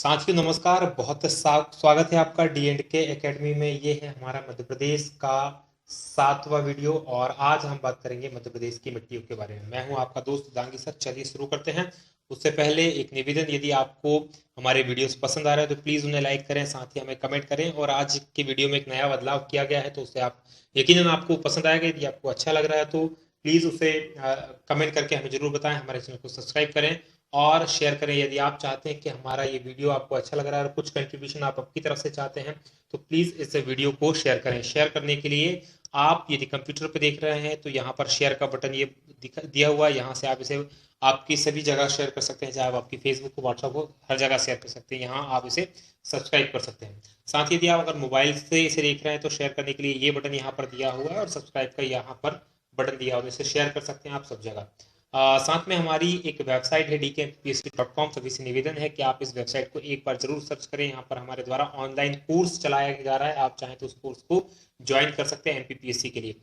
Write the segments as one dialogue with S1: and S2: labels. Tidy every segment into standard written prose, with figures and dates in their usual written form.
S1: साथियों नमस्कार, बहुत स्वागत है आपका डी एंड के एकेडमी में। ये है हमारा मध्य प्रदेश का 7वां वीडियो और आज हम बात करेंगे मध्य प्रदेश की मिट्टियों के बारे में। मैं हूं आपका दोस्त दांगी सर। चलिए शुरू करते हैं। उससे पहले एक निवेदन, यदि आपको हमारे वीडियोस पसंद आ रहे हैं तो प्लीज़ उन्हें लाइक करें, साथ ही हमें कमेंट करें। और आज के वीडियो में एक नया बदलाव किया गया है तो उसे आप यकीनन आपको पसंद आएगा। यदि आपको अच्छा लग रहा है तो प्लीज़ उसे कमेंट करके हमें ज़रूर बताएं। हमारे चैनल को सब्सक्राइब करें और शेयर करें। यदि आप चाहते हैं कि हमारा ये वीडियो आपको अच्छा लग रहा है और कुछ कंट्रीब्यूशन आप आपकी तरफ से चाहते हैं तो प्लीज़ इस वीडियो को शेयर करें। शेयर करने के लिए आप यदि कंप्यूटर पर देख रहे हैं तो यहाँ पर शेयर का बटन ये दिया हुआ है। यहाँ से आप इसे आपकी सभी जगह शेयर कर सकते हैं, चाहे आप आपकी फेसबुक को, व्हाट्सएप को, हर जगह शेयर कर सकते हैं। यहाँ आप इसे सब्सक्राइब कर सकते हैं। साथ ही यदि आप अगर मोबाइल से इसे देख रहे हैं तो शेयर करने के लिए ये बटन यहाँ पर दिया हुआ है और सब्सक्राइब का यहाँ पर बटन दिया हुआ है। इसे शेयर कर सकते हैं आप सब जगह। साथ में हमारी एक वेबसाइट है dkmpsc.com। सभी से निवेदन है कि आप इस वेबसाइट को एक बार जरूर सर्च करें। यहाँ पर हमारे द्वारा ऑनलाइन कोर्स चलाया जा रहा है, आप चाहें तो उस कोर्स को ज्वाइन कर सकते हैं एमपीपीएससी के लिए।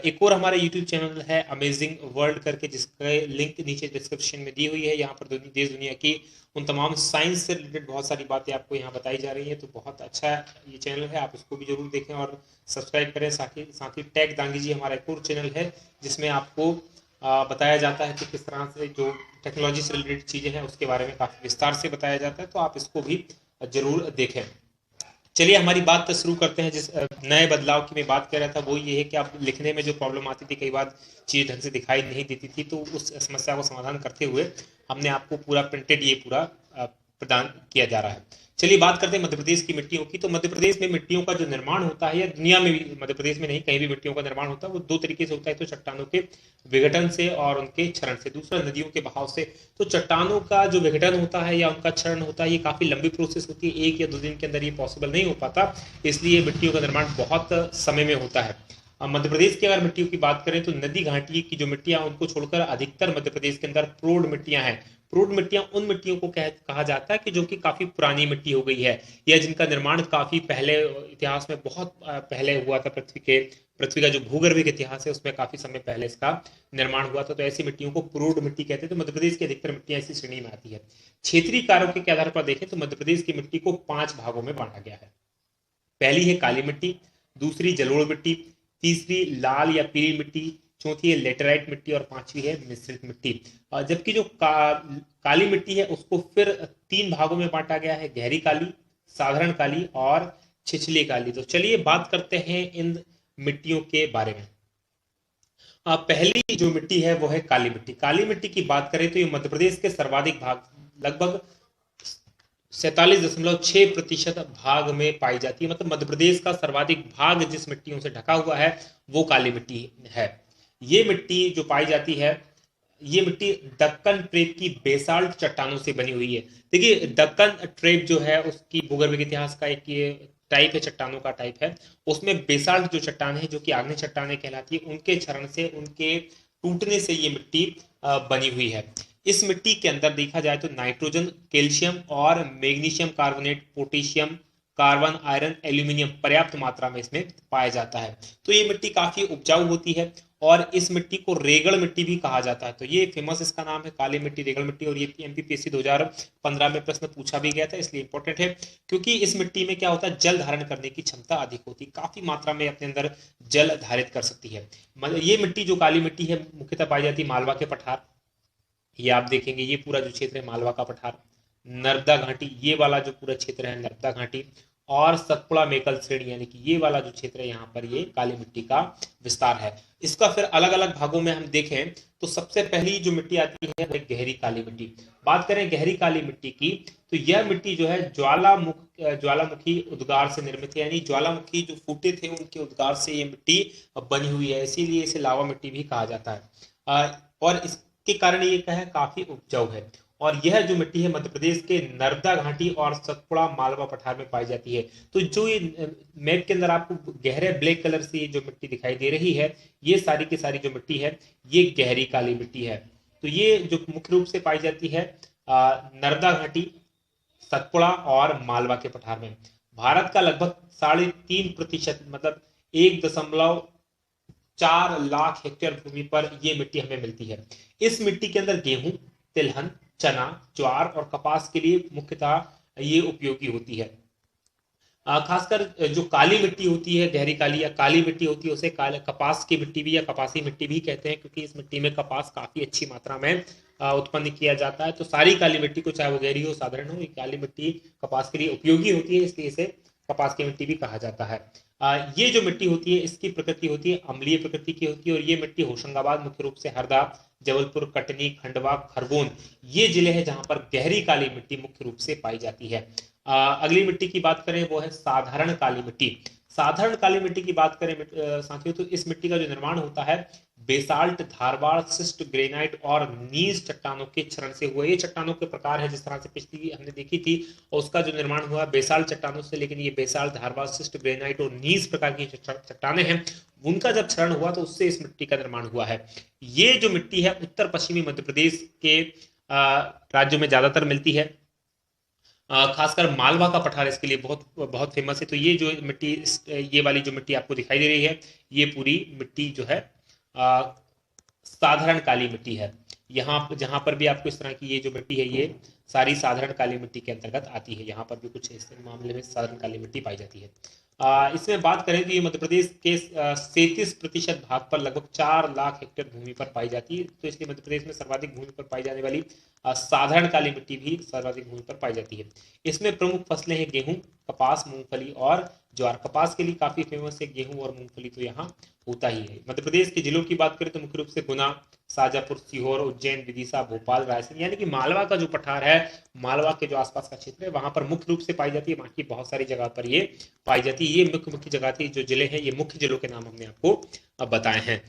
S1: एक और हमारा यूट्यूब चैनल है अमेजिंग वर्ल्ड करके, जिसका लिंक नीचे डिस्क्रिप्शन में दी हुई है। यहाँ पर देश दुनिया की उन तमाम साइंस से रिलेटेड बहुत सारी बातें आपको यहाँ बताई जा रही है। तो बहुत अच्छा ये चैनल है, आप इसको भी जरूर देखें और सब्सक्राइब करें। साथ ही टैग दांगी जी हमारा एक और चैनल है जिसमें आपको बताया जाता है कि किस तरह से जो टेक्नोलॉजी से रिलेटेड चीज़ें हैं उसके बारे में काफ़ी विस्तार से बताया जाता है, तो आप इसको भी जरूर देखें। चलिए हमारी बात शुरू करते हैं। जिस नए बदलाव की मैं बात कर रहा था वो ये है कि अब लिखने में जो प्रॉब्लम आती थी, कई बार चीज़ ढंग से दिखाई नहीं देती थी, तो उस समस्या को समाधान करते हुए हमने आपको पूरा प्रिंटेड ये पूरा प्रदान किया जा रहा है। चलिए बात करते हैं मध्य प्रदेश की मिट्टियों की। तो मध्य प्रदेश में मिट्टियों का जो निर्माण होता है, या दुनिया में भी, मध्य प्रदेश में नहीं कहीं भी मिट्टियों का निर्माण होता है, वो दो तरीके से होता है। तो चट्टानों के विघटन से और उनके क्षरण से, दूसरा नदियों के बहाव से। तो चट्टानों का जो विघटन होता है या उनका क्षरण होता है, ये काफी लंबी प्रोसेस होती है, 1 या 2 दिन के अंदर ये पॉसिबल नहीं हो पाता, इसलिए मिट्टियों का निर्माण बहुत समय में होता है। मध्य प्रदेश की अगर मिट्टियों की बात करें तो नदी घाटी की जो मिट्टियां, उनको छोड़कर अधिकतर मध्य प्रदेश के अंदर प्रोड मिट्टियां हैं। प्रोड मिट्टियां उन मिट्टियों को कहा जाता है कि जो कि काफी पुरानी मिट्टी हो गई है, या जिनका निर्माण काफी पहले इतिहास में बहुत पहले हुआ था। पृथ्वी का जो भूगर्भिक इतिहास है उसमें काफी समय पहले इसका निर्माण हुआ था, तो ऐसी मिट्टियों को प्रोड मिट्टी कहते हैं। तो मध्य प्रदेश की अधिकतर मिट्टियां इसी श्रेणी में आती है। क्षेत्रीय कारकों के आधार पर देखें तो मध्य प्रदेश की मिट्टी को 5 भागों में बांटा गया है। पहली है काली मिट्टी, दूसरी जलोढ़ मिट्टी, तीसरी लाल या पीली मिट्टी, चौथी है लेटेराइट मिट्टी और पांचवी है मिश्रित मिट्टी। जबकि जो काली मिट्टी है उसको फिर 3 भागों में बांटा गया है, गहरी काली, साधारण काली और छिछली काली। तो चलिए बात करते हैं इन मिट्टियों के बारे में। पहली जो मिट्टी है वो है काली मिट्टी। काली मिट्टी की बात करें तो ये मध्य प्रदेश के सर्वाधिक भाग, लगभग 47.6% भाग में पाई जाती है। मतलब मध्य प्रदेश का सर्वाधिक भाग जिस मिट्टियों से ढका हुआ है वो काली मिट्टी है। ये मिट्टी जो पाई जाती है, ये मिट्टी दक्कन ट्रेप की बेसाल्ट चट्टानों से बनी हुई है। देखिए दक्कन ट्रेप जो है उसकी भूगर्भिक इतिहास का एक ये टाइप है, चट्टानों का टाइप है। उसमें बेसाल्ट जो चट्टान है, जो कि आग्नेय चट्टानें कहलाती है, उनके क्षरण से, उनके टूटने से ये मिट्टी बनी हुई है। इस मिट्टी के अंदर देखा जाए तो नाइट्रोजन, कैल्शियम और magnesium carbonate, potassium, carbon, iron, aluminium पर्याप्त मात्रा में इसमें पाया जाता है। तो ये मिट्टी काफी उपजाऊ होती है और इस मिट्टी को रेगड़ मिट्टी भी कहा जाता है। तो ये फेमस इसका नाम है, काली मिट्टी, रेगड़ मिट्टी। और ये एमपीपीएससी 2015 में प्रश्न पूछा भी गया था, इसलिए इंपॉर्टेंट है क्योंकि इस मिट्टी में क्या होता है, जल धारण करने की क्षमता अधिक होती है, काफी मात्रा में अपने अंदर जल धारित कर सकती है। मतलब ये मिट्टी जो काली मिट्टी है मुख्यतः पाई जाती है मालवा के पठार। ये आप देखेंगे ये पूरा जो क्षेत्र है मालवा का पठार, नर्मदा घाटी, ये वाला जो पूरा क्षेत्र है नर्मदा घाटी, और सतपुड़ा मेकल श्रेणी, यानी कि ये वाला जो क्षेत्र है यहाँ पर ये काली मिट्टी का विस्तार है। इसका फिर अलग अलग भागों में हम देखें तो सबसे पहली जो मिट्टी आती है वह गहरी काली मिट्टी। बात करें गहरी काली मिट्टी की तो यह मिट्टी जो है ज्वालामुखी उद्गार से निर्मित है, यानी ज्वालामुखी जो फूटे थे उनके उद्गार से ये मिट्टी बनी हुई है, इसीलिए इसे लावा मिट्टी भी कहा जाता है। और इसके कारण ये क्या है, काफी उपजाऊ है। और यह जो मिट्टी है मध्य प्रदेश के नर्मदा घाटी और सतपुड़ा मालवा पठार में पाई जाती है। तो जो ये मैप के अंदर आपको गहरे ब्लैक कलर से ये जो मिट्टी दिखाई दे रही है, ये सारी की सारी जो मिट्टी है ये गहरी काली मिट्टी है। तो ये जो मुख्य रूप से पाई जाती है नर्मदा घाटी, सतपुड़ा और मालवा के पठार में। भारत का लगभग 3.5%, मतलब 1.4 लाख हेक्टेयर भूमि पर ये मिट्टी हमें मिलती है। इस मिट्टी के अंदर गेहूं, तिलहन, चना, ज्वार और कपास के लिए मुख्यतः ये उपयोगी होती है। खासकर जो काली मिट्टी होती है, गहरी काली या काली मिट्टी होती है, उसे कपास की मिट्टी भी या कपासी मिट्टी भी कहते हैं, क्योंकि इस मिट्टी में कपास काफी अच्छी मात्रा में उत्पन्न किया जाता है। तो सारी काली मिट्टी को, चाहे वो गहरी हो साधारण हो, ये काली मिट्टी कपास के लिए उपयोगी होती है, इसलिए इसे कपास की मिट्टी भी कहा जाता है। ये जो मिट्टी होती है, इसकी प्रकृति होती है अम्लीय प्रकृति की होती है, और ये मिट्टी होशंगाबाद, मुख्य रूप से हरदा, जबलपुर, कटनी, खंडवा, खरगोन, ये जिले हैं जहां पर गहरी काली मिट्टी मुख्य रूप से पाई जाती है। अगली मिट्टी की बात करें वो है साधारण काली मिट्टी। साधारण काली मिट्टी की बात करें साथियों, तो इस मिट्टी का जो निर्माण होता है बेसाल्ट, धारवाड़, सिस्ट, ग्रेनाइट और नीज चट्टानों के क्षरण से हुआ। ये चट्टानों के प्रकार है, जिस तरह से पिछली हमने देखी थी, और उसका जो निर्माण हुआ बेसाल्ट चट्टानों से, लेकिन ये बेसाल्ट, धारवाड़, सिस्ट, ग्रेनाइट और नीज प्रकार की चट्टाने हैं, उनका जब क्षरण हुआ तो उससे इस मिट्टी का निर्माण हुआ है। ये जो मिट्टी है उत्तर पश्चिमी मध्य प्रदेश के राज्यों में ज्यादातर मिलती है। खासकर मालवा का पठार इसके लिए बहुत बहुत फेमस है। तो ये जो मिट्टी, ये वाली जो मिट्टी आपको दिखाई दे रही है, ये पूरी मिट्टी जो है साधारण काली मिट्टी है। यहाँ जहां पर भी आपको इस तरह की ये जो मिट्टी है, ये सारी साधारण काली मिट्टी के अंतर्गत आती है। यहाँ पर भी कुछ इस मामले में साधारण काली मिट्टी पाई जाती है। इसमें बात करें तो ये मध्य प्रदेश के 37% भाग पर लगभग 4 लाख हेक्टेयर भूमि पर पाई जाती है। तो इसलिए मध्य प्रदेश में सर्वाधिक भूमि पर पाई जाने वाली साधारण काली मिट्टी भी सर्वाधिक भूमि पर पाई जाती है। इसमें प्रमुख फसलें हैं गेहूं, कपास, मूंगफली और ज्वार। कपास के लिए काफी फेमस है, गेहूं और मूंगफली तो यहाँ होता ही है। मध्य प्रदेश के जिलों की बात करें तो मुख्य रूप से गुना, शाजापुर, सीहोर, उज्जैन, विदिशा, भोपाल, रायसेन, यानी कि मालवा का जो पठार है, मालवा के जो आसपास का क्षेत्र है, वहां पर मुख्य रूप से पाई जाती है। बाकी बहुत सारी जगह पर ये पाई जाती है। ये मुख्य मुख्य जगह थी, जो जिले हैं, ये मुख्य जिलों के नाम हमने आपको अब बताए हैं।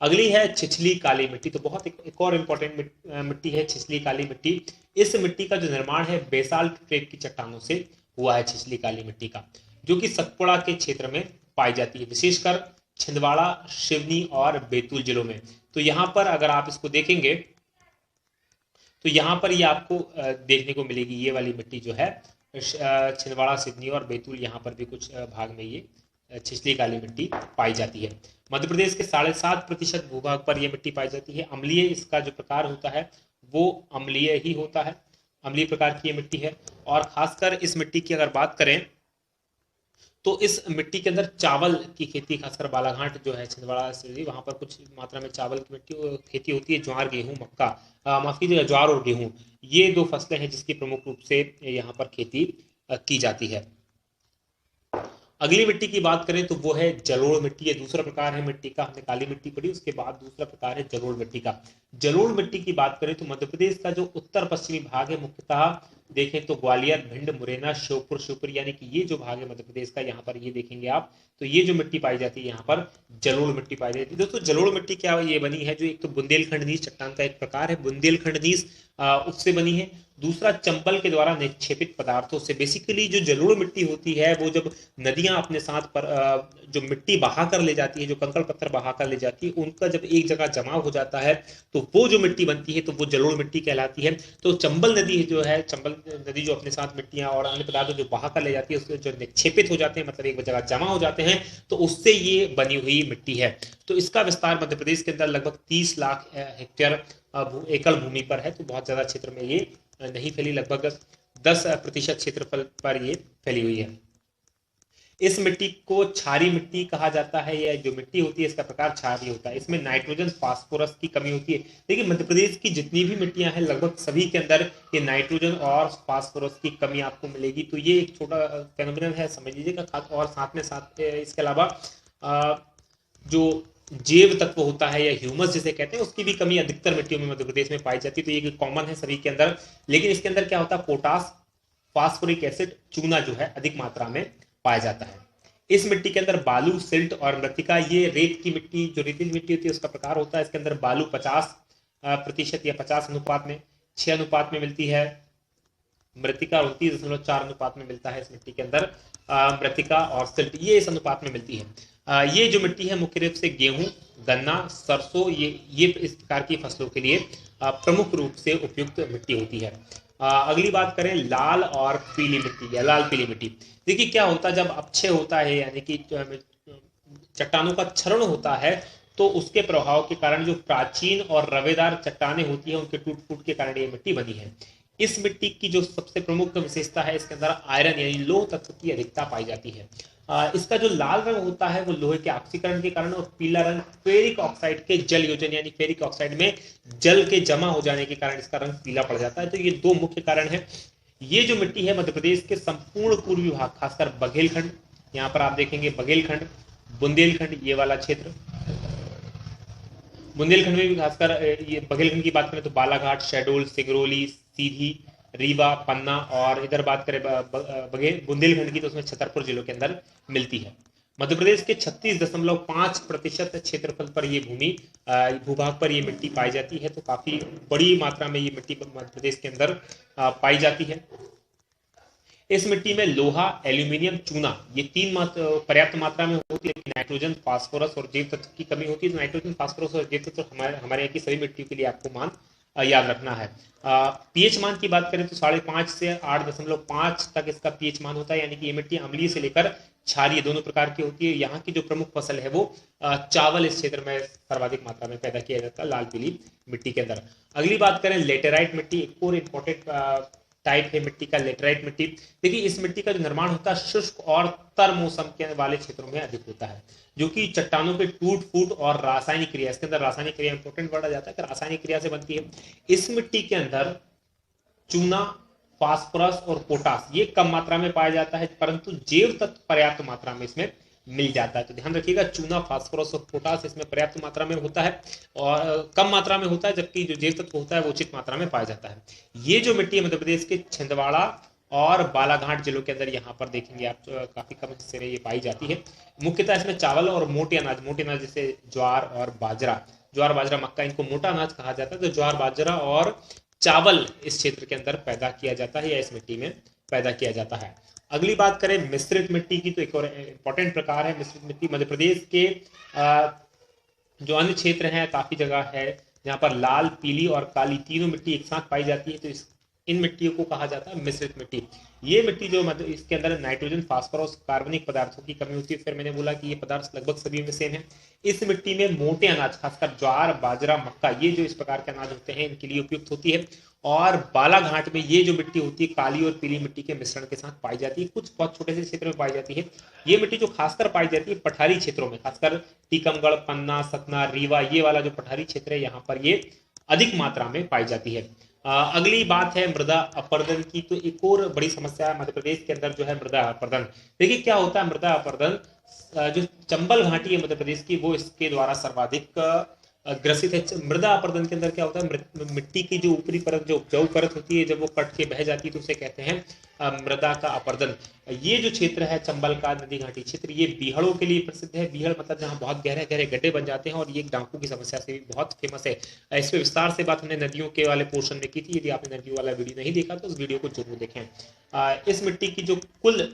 S1: अगली है छिछली काली मिट्टी। तो बहुत एक और इम्पोर्टेंट मिट्टी है छिछली काली मिट्टी। इस मिट्टी का जो निर्माण है बेसाल्ट टाइप की चट्टानों से हुआ है। छिछली काली मिट्टी का, जो कि सतपुड़ा के क्षेत्र में पाई जाती है, विशेषकर छिंदवाड़ा, सिवनी और बैतूल जिलों में। तो यहाँ पर अगर आप इसको देखेंगे तो यहाँ पर ये आपको देखने को मिलेगी, ये वाली मिट्टी जो है छिंदवाड़ा, सिवनी और बैतूल, यहाँ पर भी कुछ भाग में ये छिछली काली मिट्टी पाई जाती है। मध्य प्रदेश के 7.5% भूभाग पर यह मिट्टी पाई जाती है। अम्लीय इसका जो प्रकार होता है वो अम्लीय ही होता है, अम्लीय प्रकार की ये मिट्टी है। और खासकर इस मिट्टी की अगर बात करें तो इस मिट्टी के अंदर चावल की खेती, खासकर बालाघाट जो है छिंदवाड़ा से, वहां पर कुछ मात्रा में चावल की मिट्टी खेती होती है। ज्वार, गेहूं, मक्का, माफ कीजिएगा, ज्वार और गेहूं, ये 2 फसलें हैं जिसकी प्रमुख रूप से यहाँ पर खेती की जाती है। अगली मिट्टी की बात करें तो वो है जलोढ़ मिट्टी। ये दूसरा प्रकार है मिट्टी का। हमने काली मिट्टी पढ़ी, उसके बाद दूसरा प्रकार है जलोढ़ मिट्टी का। जलोढ़ मिट्टी की बात करें तो मध्य प्रदेश का जो उत्तर पश्चिमी भाग है, मुख्यतः देखें तो ग्वालियर, भिंड, मुरैना, श्योपुर, यानी कि ये जो भाग है मध्य प्रदेश का, यहाँ पर ये देखेंगे आप, तो ये जो मिट्टी पाई जाती है यहाँ पर जलोढ़ मिट्टी पाई जाती है। दोस्तों जलोढ़ मिट्टी क्या ये बनी है, जो एक तो बुंदेलखंड नीस चट्टान का एक प्रकार है, बुंदेलखंड नीस उससे बनी है। दूसरा चंबल के द्वारा निक्षेपित पदार्थों से। बेसिकली जो जलोढ़ मिट्टी होती है, वो जब नदियां अपने साथ पर जो मिट्टी बहा कर ले जाती है, जो कंकड़ पत्थर बहा कर ले जाती है, उनका जब एक जगह जमा हो जाता है तो वो जो मिट्टी बनती है तो वो जलोढ़ मिट्टी कहलाती है। तो चंबल नदी जो है, चंबल नदी जो अपने साथ मिट्टियां और अन्य पदार्थ जो बहा कर ले जाती है, उसके जो निक्षेपित हो जाते हैं, मतलब एक जगह जमा हो जाते हैं, तो उससे ये बनी हुई मिट्टी है। तो इसका विस्तार मध्य प्रदेश के अंदर लगभग 30 लाख हेक्टेयर एकड़ भूमि पर है। तो बहुत ज्यादा क्षेत्र में ये नहीं फैली, लगभग 10% क्षेत्रफल पर ये फैली हुई है। इस मिट्टी को क्षारीय मिट्टी कहा जाता है। यह जो मिट्टी होती है इसका प्रकार क्षारीय होता है। इसमें नाइट्रोजन, फास्फोरस की कमी होती है। देखिए मध्य प्रदेश की जितनी भी मिट्टियां हैं लगभग सभी के अंदर ये नाइट्रोजन और फास्फोरस की कमी आपको मिलेगी। तो ये एक छोटा फेनोमेनन है, समझ लीजिएगा। और साथ में साथ इसके अलावा जो जैव तत्व होता है या ह्यूमस जिसे कहते हैं, उसकी भी कमी अधिकतर मिट्टियों में मध्य प्रदेश में पाई जाती है। तो ये कॉमन है सभी के अंदर। लेकिन इसके अंदर क्या होता है, पोटास, फास्फोरिक एसिड, चूना जो है अधिक मात्रा में पाया जाता है। इस मिट्टी के अंदर बालू, सिल्ट और मृतिका, ये रेत की मिट्टी, जो रेतीली मिट्टी होती है उसका प्रकार होता है। इसके अंदर बालू 50% या 50 अनुपात में 6 अनुपात में मिलती है। मृतिका 29.4 अनुपात में मिलता है इस मिट्टी के अंदर। मृतिका और सिल्ट ये इस अनुपात में मिलती है। ये जो मिट्टी है मुख्य रूप से गेहूं, गन्ना, सरसों, ये इस प्रकार की फसलों के लिए प्रमुख रूप से उपयुक्त मिट्टी होती है। अगली बात करें लाल और पीली मिट्टी या लाल पीली मिट्टी। देखिए क्या होता है, जब अपक्षय होता है यानी कि चट्टानों का क्षरण होता है, तो उसके प्रभाव के कारण जो प्राचीन और रवेदार चट्टानें होती है उनके टूट फूट के कारण ये मिट्टी बनी है। इस मिट्टी की जो सबसे प्रमुख विशेषता है, इसके अंदर आयरन यानी लोह तत्व की अधिकता पाई जाती है। इसका जो लाल रंग होता है वो लोहे के ऑक्सीकरण के कारण, और पीला रंग फेरिक ऑक्साइड के जल योजन यानी फेरिक ऑक्साइड में जल के जमा हो जाने के कारण इसका रंग पीला पड़ जाता है। तो ये दो मुख्य कारण है। ये जो मिट्टी है मध्य प्रदेश के संपूर्ण पूर्वी भाग, खासकर बघेलखंड, यहाँ पर आप देखेंगे बघेलखंड, बुंदेलखंड, ये वाला क्षेत्र, बुंदेलखंड में भी खासकर ये बघेलखंड की बात करें तो बालाघाट, शहडोल, सिंगरौली, सीधी, रीवा, पन्ना, और इधर बात करें बुंदेलखंड की तो उसमें छतरपुर जिलों के अंदर मिलती है। मध्य प्रदेश के 36.5% क्षेत्रफल पर ये भूभाग पर ये मिट्टी पाई जाती है। तो काफी बड़ी मात्रा में ये मिट्टी मध्य प्रदेश के अंदर पाई जाती है। इस मिट्टी में लोहा, एल्यूमिनियम, चूना ये तीन पर्याप्त मात्रा में होती है, लेकिन नाइट्रोजन, फास्फोरस और जैव तत्व की कमी होती है। तो नाइट्रोजन, फास्फोरस और जैव तत्व हमारे यहाँ की सभी मिट्टियों के लिए आपको मान याद रखना है। पीएच मान की बात करें तो 5.5 से 8.5 तक इसका पीएच मान होता है, यानी कि ये मिट्टी अम्लीय से लेकर क्षारीय दोनों प्रकार की होती है। यहाँ की जो प्रमुख फसल है वो चावल इस क्षेत्र में सर्वाधिक मात्रा में पैदा किया जाता है, लाल पीली मिट्टी के अंदर। अगली बात करें लेटेराइट मिट्टी, एक और इम्पोर्टेंट टाइप है मिट्टी का, लेटेराइट मिट्टी। देखिए इस मिट्टी का जो निर्माण होता है शुष्क और तर मौसम के वाले क्षेत्रों में अधिक होता है, जो कि चट्टानों के टूट फूट और रासायनिक क्रिया, इसके अंदर रासायनिक क्रिया इंपॉर्टेंट वर्ड आ जाता है कि रासायनिक क्रिया से बनती है। इस मिट्टी के अंदर चूना, फास्फोरस और पोटास ये कम मात्रा में पाया जाता है, परंतु जैव तत्व पर्याप्त मात्रा में इसमें मिल जाता है। तो ध्यान रखिएगा, चूना, फास्फोरस और पोटास इसमें पर्याप्त मात्रा में होता है और कम मात्रा में होता है, जबकि जो जैव तत्व होता है वो उचित मात्रा में पाया जाता है। ये जो मिट्टी है मध्य प्रदेश के छिंदवाड़ा और बालाघाट जिलों के अंदर यहाँ पर देखेंगे आप काफी कम हिस्से में ये पाई जाती है। मुख्यतः इसमें चावल और मोटे अनाज जैसे ज्वार और बाजरा, मक्का, इनको मोटा अनाज कहा जाता है। तो ज्वार, बाजरा और चावल इस क्षेत्र के अंदर पैदा किया जाता है या इस मिट्टी में पैदा किया जाता है। अगली बात करें मिश्रित मिट्टी की, तो एक और इंपॉर्टेंट प्रकार है मिश्रित मिट्टी। मध्य प्रदेश के जो अन्य क्षेत्र हैं, काफी जगह है जहां पर लाल, पीली और काली तीनों मिट्टी एक साथ पाई जाती है, तो इन मिट्टियों को कहा जाता है मिश्रित मिट्टी। ये मिट्टी जो इसके अंदर नाइट्रोजन, फास्फोरस, कार्बनिक पदार्थों की कमी होती है। फिर मैंने बोला कि ये पदार्थ लगभग सभी में सेम है। इस मिट्टी में मोटे अनाज, खासकर ज्वार, बाजरा, मक्का, ये जो इस प्रकार के अनाज होते हैं इनके लिए उपयुक्त होती है। और बालाघाट में ये जो मिट्टी होती है काली और पीली मिट्टी के मिश्रण के साथ पाई जाती है, कुछ बहुत छोटे से क्षेत्र में पाई जाती है। ये मिट्टी जो खासकर पाई जाती है पठारी क्षेत्रों में, खासकर टीकमगढ़, पन्ना, सतना, रीवा, ये वाला जो पठारी क्षेत्र है यहाँ पर ये अधिक मात्रा में पाई जाती है। अगली बात है मृदा अपरदन की। तो एक और बड़ी समस्या है मध्य प्रदेश के अंदर जो है मृदा अपरदन। देखिए क्या होता है मृदा अपरदन, जो चंबल घाटी है मध्य प्रदेश की वो इसके द्वारा सर्वाधिक ग्रसित है। मृदा अपरदन के अंदर क्या होता है, मिट्टी की जो ऊपरी परत, जो उपजाऊ परत होती है, जब वो कट के बह जाती है तो उसे कहते हैं मृदा का अपरदन। ये जो क्षेत्र है चंबल का नदी घाटी क्षेत्र, ये बीहड़ों के लिए प्रसिद्ध है। बीहड़ मतलब जहाँ बहुत गहरे गहरे गड्ढे बन जाते हैं, और ये डाकू की समस्या से भी बहुत फेमस है। इस पर विस्तार से बात हमने नदियों के वाले पोर्शन में की थी। यदि आपने नदियों वाला वीडियो नहीं देखा तो उस वीडियो को जरूर देखें। इस मिट्टी की जो कुल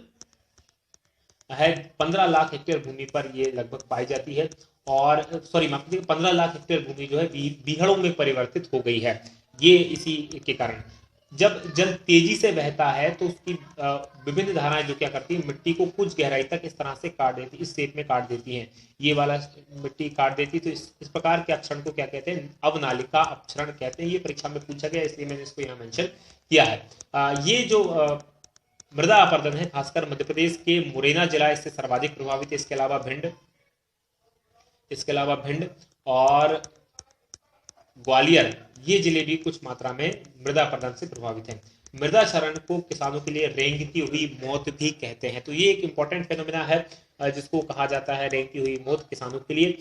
S1: है 15 लाख हेक्टेयर भूमि पर ये लगभग पाई जाती है, और 15 लाख हेक्टेयर भूमि जो है बीहड़ों में परिवर्तित हो गई है। ये इसी के कारण जब जल तेजी से बहता है तो उसकी विभिन्न धाराएं जो क्या करती है, मिट्टी को कुछ गहराई तक इस तरह से काट देती, इस शेप में काट देती हैं। ये वाला मिट्टी काट देती, तो इस प्रकार के अपक्षरण को क्या कहते हैं, अवनालिका अपक्षरण कहते हैं। ये परीक्षा में पूछा गया इसलिए मैंने इसको यहाँ मेंशन किया है। ये जो मृदा अपरदन है खासकर मध्य प्रदेश के मुरैना जिला इससे सर्वाधिक प्रभावित है। इसके अलावा भिंड और ग्वालियर ये जिले भी कुछ मात्रा में मृदा अपरदन से प्रभावित हैं। मृदा क्षरण को किसानों के लिए रेंगती हुई मौत भी कहते हैं। तो ये एक इंपॉर्टेंट फेनोमेना है जिसको कहा जाता है रेंगती हुई मौत किसानों के लिए।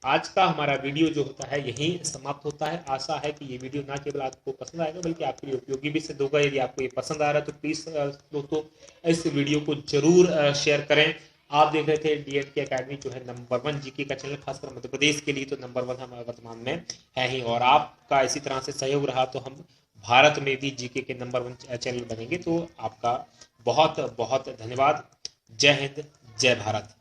S1: आज का हमारा वीडियो जो होता है यहीं समाप्त होता है। आशा है कि ये वीडियो ना केवल आपको पसंद आएगा बल्कि आपके लिए उपयोगी भी सिद्ध होगा। यदि आपको ये पसंद आ रहा है तो प्लीज दोस्तों इस वीडियो को जरूर शेयर करें। आप देख रहे थे DNK अकेडमी जो है नंबर 1 जीके का चैनल, खासकर मध्य प्रदेश के लिए तो नंबर 1 हम वर्तमान में है ही। और आपका इसी तरह से सहयोग रहा तो हम भारत में भी जीके के नंबर 1 चैनल बनेंगे। तो आपका बहुत बहुत धन्यवाद। जय हिंद, जय भारत।